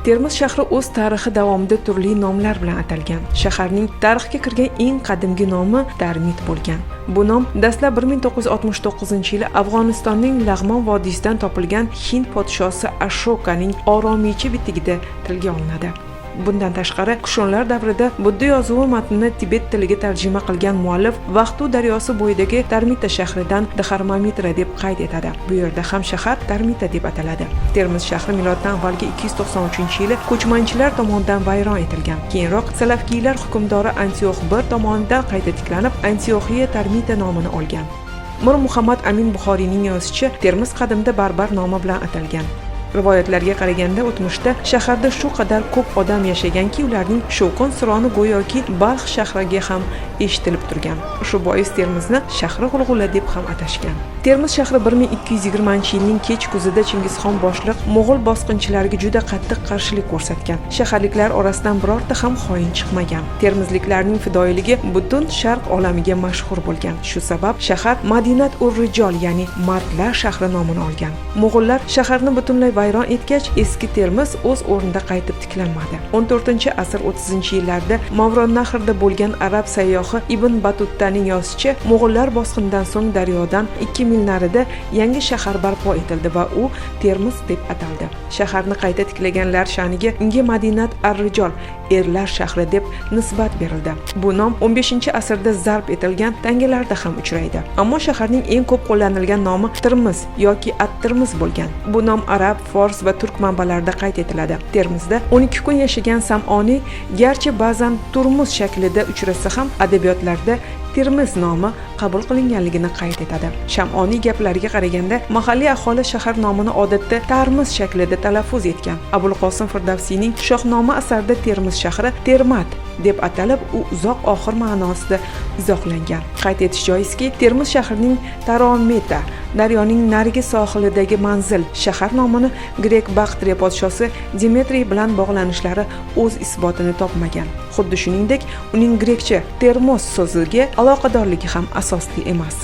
Termiz shahri o'z tarixi davomida turli nomlar bilan atalgan. Shaharning tarixga kirgan eng qadimgi nomi Darmit bo'lgan. Bu nom dastlab 1969-yili Afg'onistonning Lag'mon vodiysidan topilgan Hind podshosi Ashokaning oromiycha bitigida tilga olinadi. Bundan tashqari, kushonlar davrida Budda yozuvi matnini tibet tiliga tarjima qilgan muallif Vaqtu daryosi bo'yidagi Darmita shahridan Dharmamitra deb qayd etadi. Bu yerda ham shahar Darmita deb ataladi. Termiz shahri miloddan avvalgi 293-yili ko'chmanchilar tomonidan vayron etilgan. Keyinroq Salafkiylar hukmdori Antiox I tomonidan qayta tiklanib, Antioxiya Darmita nomini olgan. Mir Muhammad Amin Buxoriyning yozishicha, Termiz qadimda barbar nomi bilan atalgan. Rivoyatlarga qaraganda, o'tmishda shaharda shu qadar ko'p odam yashaganki, ularning shovqin suroni go'yoki Balx shahriga ham eshitilib turgan. Shu bois Termizni shahri G'ulg'ula deb ham atashgan. Termiz shahri 1220-yilning kech kuzida Chingizxon boshliq Mo'g'ul bosqinchilariga juda qattiq qarshilik ko'rsatgan. Shaharliklar orasidan birorta ham xoin chiqmagan. Termizliklarning fidoyiligi butun Sharq olamiga mashhur bo'lgan. Shu sabab shahar Madinat-ur-Rijol, ya'ni mardlar shahri nomini olgan. Mo'g'ullar shaharni butunlay vayron etgach, eski Termiz o'z o'rnida qaytib tiklanmadi. 14-asr 30-yillarda Mavronnahrda bo'lgan arab sayyohi Ibn Battuttaning yozishicha, Mo'g'ullar bosqinidan so'ng daryodan 2 mil narida yangi shahar barpo etildi va u Termiz deb ataldi. Shaharni qayta tiklaganlar sha'niga unga Madinat-ar-Rijol, erlar shahri deb nisbat berildi. Bu nom 15-asrda zarb etilgan tangalarda ham uchraydi. Ammo shaharning eng ko'p qo'llanilgan nomi Tirmiz yoki At-Tirmiz bo'lgan. Bu nom arab, fors va turk manbalarida qayd etiladi. Termizda 12 kun yashagan Sam'oniy garchi ba'zan Turmuz shaklida uchrasa ham adabiyotlarda Termiz nomi qabul qilinganligini qayd etadi. Shamoniy gaplariga qaraganda, mahalliy aholi shahar nomini odatda Tarmiz shaklida talaffuz etgan. Abul Qosim Firdavsiyning Shohnoma asarida Termiz shahri Termat deb atalib, u uzoq oxir ma'nosida izohlangan. Qayd etish joizki, Termiz shahrining Tarometa daryoning narigi sohilidagi manzil shahar nomini grek Baktriya podshosi Demetriy bilan bog'lanishlari o'z isbotini topmagan. Xuddi shuningdek, uning grekcha Termos so'ziga aloqadorligi ham asosli emas.